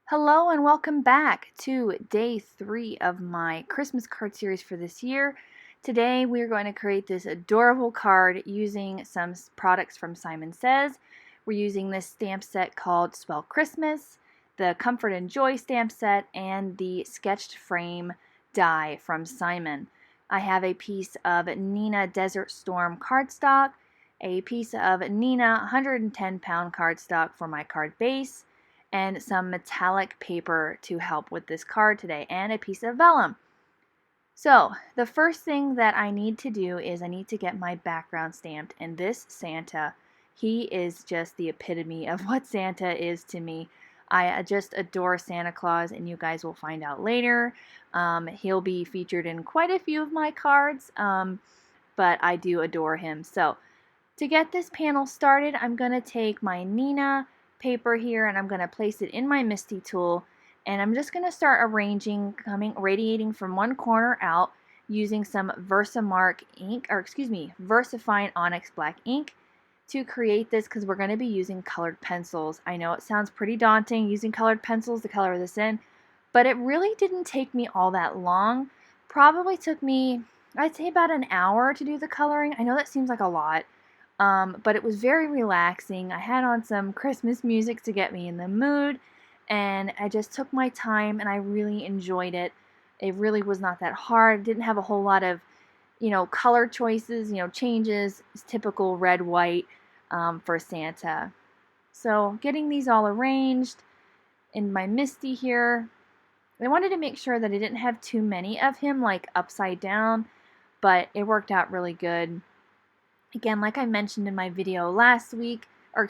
Hello and welcome back to day 3 of my Christmas card series for this year. Today we are going to create this adorable card using some products from Simon Says. We're using this stamp set called Swell Christmas, the Comfort and Joy stamp set, and the sketched frame die from Simon. I have a piece of Neenah Desert Storm cardstock, a piece of Neenah 110-pound cardstock for my card base, and some metallic paper to help with this card today, and a piece of vellum. So the first thing that I need to do is I need to get my background stamped, and this Santa, he is just the epitome of what Santa is to me. I just adore Santa Claus, and you guys will find out later. He'll be featured in quite a few of my cards, but I do adore him. So to get this panel started, I'm going to take my Neenah paper here and I'm going to place it in my Misti tool, and I'm just going to start arranging, radiating from one corner out using some VersaFine Onyx black ink to create this, because we're going to be using colored pencils. I know it sounds pretty daunting using colored pencils to color this in, but it really didn't take me all that long. Probably took me, I'd say, about an hour to do the coloring. I know that seems like a lot. But it was very relaxing. I had on some Christmas music to get me in the mood, and I just took my time and I really enjoyed it. It really was not that hard. It didn't have a whole lot of, color choices, changes. It's typical red, white for Santa. So getting these all arranged in my Misti here. I wanted to make sure that I didn't have too many of him like upside down, but it worked out really good. Again, like I mentioned in my video last week, I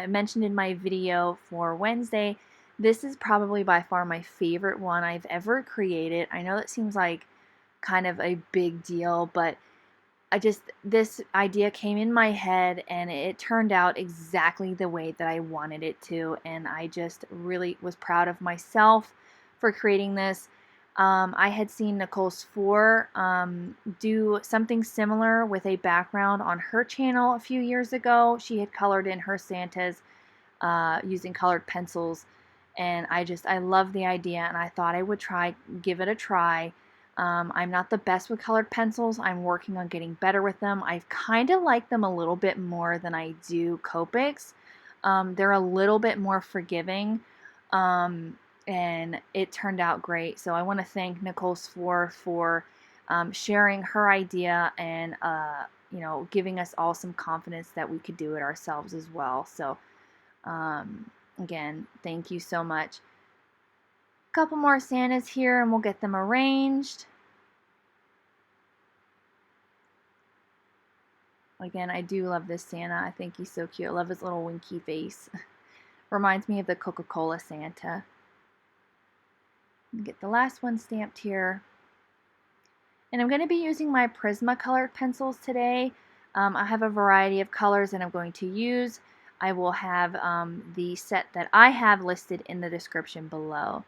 mentioned in my video for Wednesday, this is probably by far my favorite one I've ever created. I know that seems like kind of a big deal, but this idea came in my head and it turned out exactly the way that I wanted it to, and I just really was proud of myself for creating this. I had seen Nicole Swell do something similar with a background on her channel a few years ago. She had colored in her Santas using colored pencils, and I love the idea, and I thought I would give it a try. I'm not the best with colored pencils. I'm working on getting better with them. I kind of like them a little bit more than I do Copics. They're a little bit more forgiving. And it turned out great. So I want to thank Nicole Swell for sharing her idea and giving us all some confidence that we could do it ourselves as well. So again, thank you so much. A couple more Santas here and we'll get them arranged. Again, I do love this Santa. I think he's so cute. I love his little winky face. Reminds me of the Coca-Cola Santa. Get the last one stamped here, and I'm going to be using my Prisma colored pencils today. I have a variety of colors that I'm going to use. I will have the set that I have listed in the description below.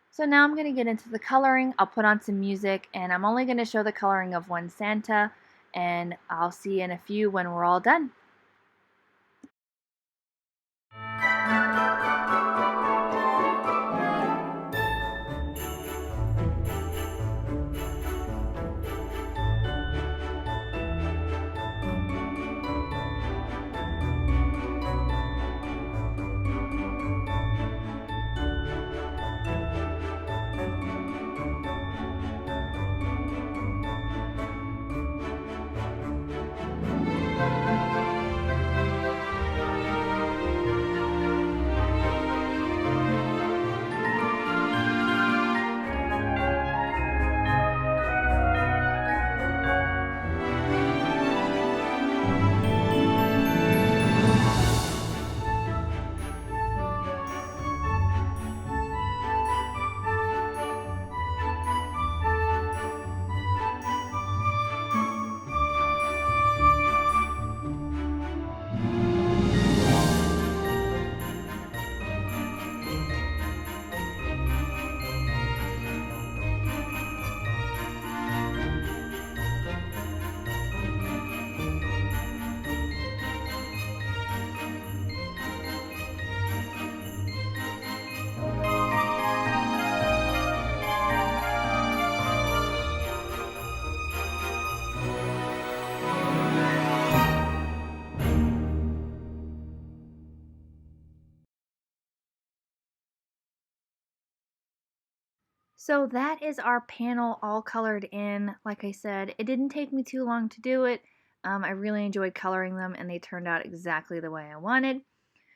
So now I'm going to get into the coloring. I'll put on some music, and I'm only going to show the coloring of one Santa, and I'll see you in a few when we're all done. So that is our panel all colored in. Like I said, it didn't take me too long to do it. I really enjoyed coloring them and they turned out exactly the way I wanted.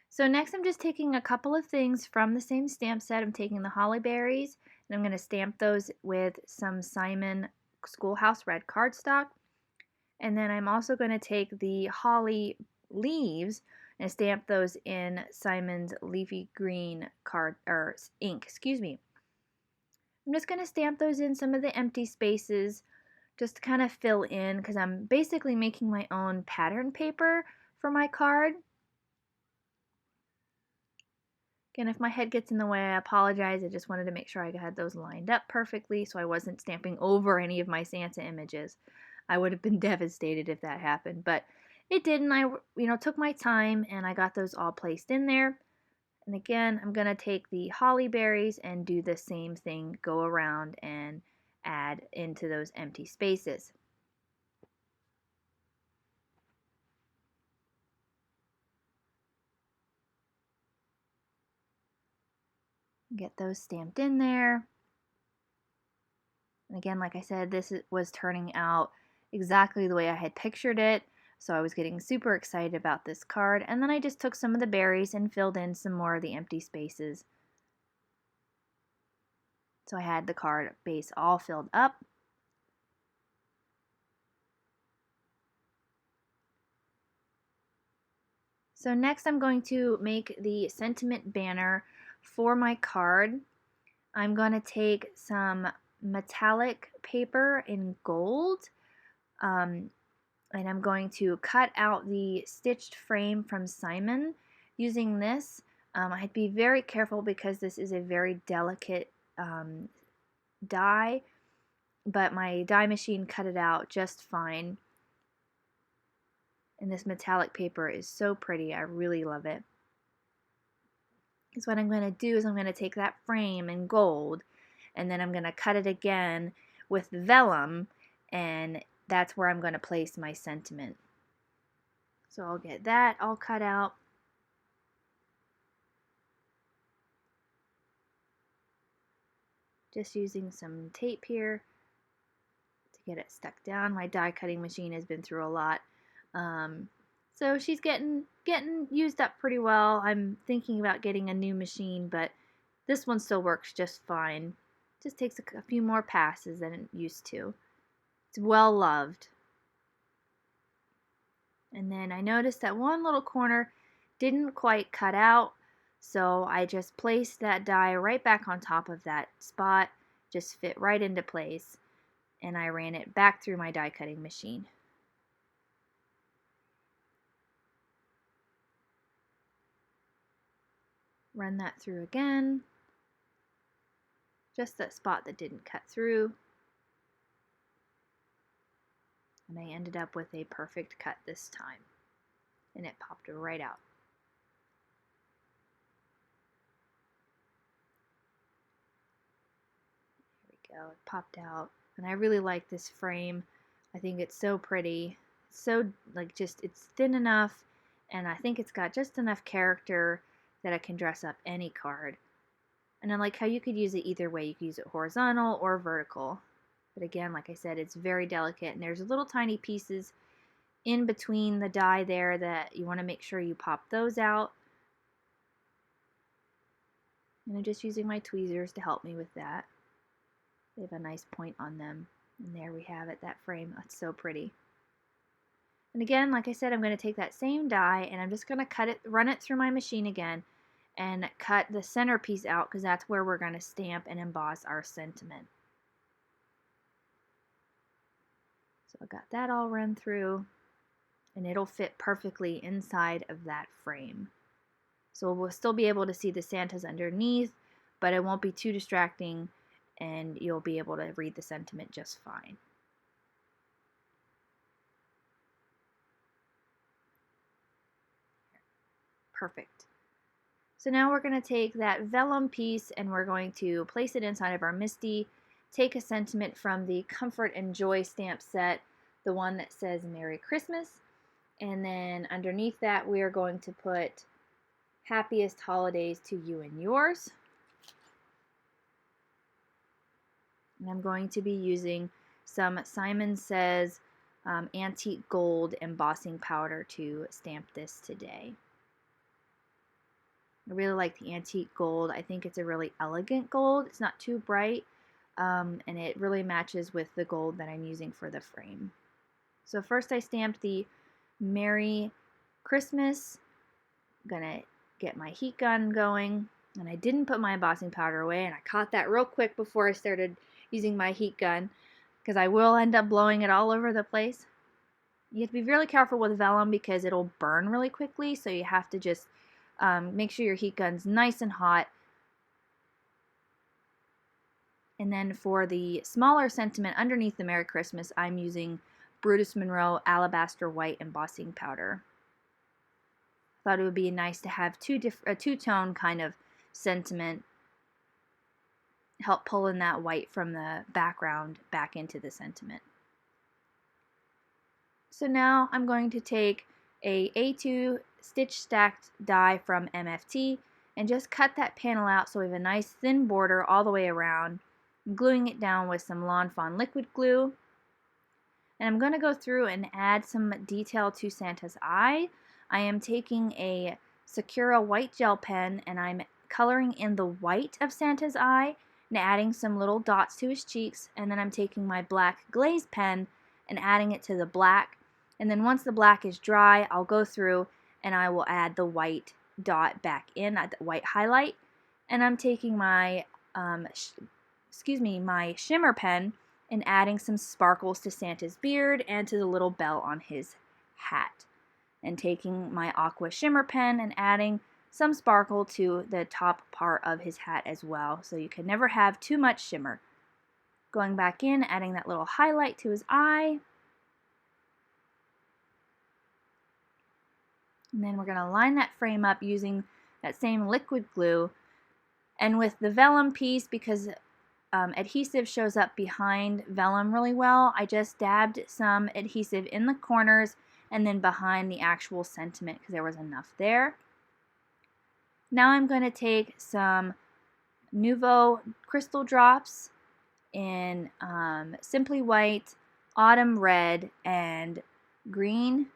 So next I'm just taking a couple of things from the same stamp set. I'm taking the holly berries and I'm going to stamp those with some Simon Schoolhouse Red cardstock. And then I'm also going to take the holly leaves and stamp those in Simon's leafy green card or ink, excuse me. I'm just going to stamp those in some of the empty spaces just to kind of fill in because I'm basically making my own pattern paper for my card. Again, if my head gets in the way, I apologize. I just wanted to make sure I had those lined up perfectly so I wasn't stamping over any of my Santa images. I would have been devastated if that happened, but it didn't. I took my time and I got those all placed in there. And again, I'm going to take the holly berries and do the same thing, go around and add into those empty spaces. Get those stamped in there. And again, like I said, this was turning out exactly the way I had pictured it. So I was getting super excited about this card. And then I just took some of the berries and filled in some more of the empty spaces. So I had the card base all filled up. So next I'm going to make the sentiment banner for my card. I'm going to take some metallic paper in gold and I'm going to cut out the stitched frame from Simon using this. I'd be very careful because this is a very delicate die, but my die machine cut it out just fine. And this metallic paper is so pretty. I really love it. So what I'm going to do is I'm going to take that frame in gold and then I'm going to cut it again with vellum, and that's where I'm going to place my sentiment. So I'll get that all cut out. Just using some tape here to get it stuck down. My die cutting machine has been through a lot. So she's getting used up pretty well. I'm thinking about getting a new machine, but this one still works just fine. Just takes a few more passes than it used to. It's well loved. And then I noticed that one little corner didn't quite cut out, so I just placed that die right back on top of that spot, just fit right into place, and I ran it back through my die cutting machine. Run that through again, just that spot that didn't cut through, and I ended up with a perfect cut this time, and it popped right out. There we go, it popped out, and I really like this frame. I think it's so pretty. It's so it's thin enough, and I think it's got just enough character that I can dress up any card. And I like how you could use it either way. You could use it horizontal or vertical. But again, like I said, it's very delicate, and there's little tiny pieces in between the die there that you want to make sure you pop those out. And I'm just using my tweezers to help me with that. They have a nice point on them. And there we have it, that frame. That's so pretty. And again, like I said, I'm going to take that same die and I'm just going to cut it, run it through my machine again, and cut the centerpiece out because that's where we're going to stamp and emboss our sentiment. So I got that all run through, and it'll fit perfectly inside of that frame. So we'll still be able to see the Santas underneath, but it won't be too distracting, and you'll be able to read the sentiment just fine. Perfect. So now we're going to take that vellum piece and we're going to place it inside of our Misti, take a sentiment from the Comfort and Joy stamp set, the one that says Merry Christmas, and then underneath that we are going to put Happiest Holidays to You and Yours. And I'm going to be using some Simon Says Antique Gold embossing powder to stamp this today. I really like the antique gold. I think it's a really elegant gold. It's not too bright, and it really matches with the gold that I'm using for the frame. So first I stamped the Merry Christmas. I'm gonna get my heat gun going, and I didn't put my embossing powder away, and I caught that real quick before I started using my heat gun, because I will end up blowing it all over the place. You have to be really careful with vellum because it'll burn really quickly, so you have to just make sure your heat gun's nice and hot. And then for the smaller sentiment underneath the Merry Christmas, I'm using Brutus Monroe Alabaster White embossing powder. Thought it would be nice to have a two-tone kind of sentiment, help pull in that white from the background back into the sentiment. So now I'm going to take a A2 stitch stacked die from MFT and just cut that panel out so we have a nice thin border all the way around. I'm gluing it down with some Lawn Fawn liquid glue. And I'm going to go through and add some detail to Santa's eye. I am taking a Sakura white gel pen and I'm coloring in the white of Santa's eye and adding some little dots to his cheeks. And then I'm taking my black glaze pen and adding it to the black. And then once the black is dry, I'll go through and I will add the white dot back in, the white highlight. And I'm taking my, my shimmer pen and adding some sparkles to Santa's beard and to the little bell on his hat. And taking my aqua shimmer pen and adding some sparkle to the top part of his hat as well. So you can never have too much shimmer. Going back in, adding that little highlight to his eye. And then we're going to line that frame up using that same liquid glue. And with the vellum piece, because adhesive shows up behind vellum really well, I just dabbed some adhesive in the corners and then behind the actual sentiment because there was enough there. Now I'm going to take some Nuvo crystal drops in Simply White, Autumn Red, and Green,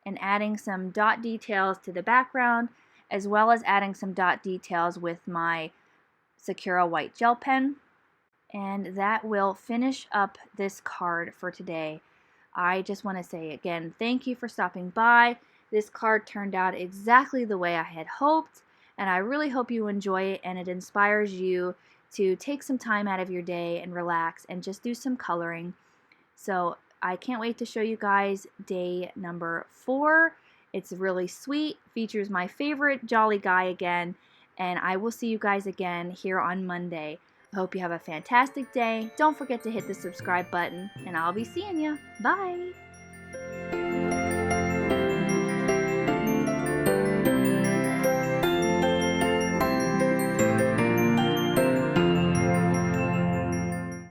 and adding some dot details to the background, as well as adding some dot details with my Sakura white gel pen. And that will finish up this card for today. I just want to say again, thank you for stopping by. This card turned out exactly the way I had hoped, and I really hope you enjoy it and it inspires you to take some time out of your day and relax and just do some coloring. So I can't wait to show you guys day number 4. It's really sweet, features my favorite jolly guy again, and I will see you guys again here on Monday. I hope you have a fantastic day. Don't forget to hit the subscribe button, and I'll be seeing you. Bye!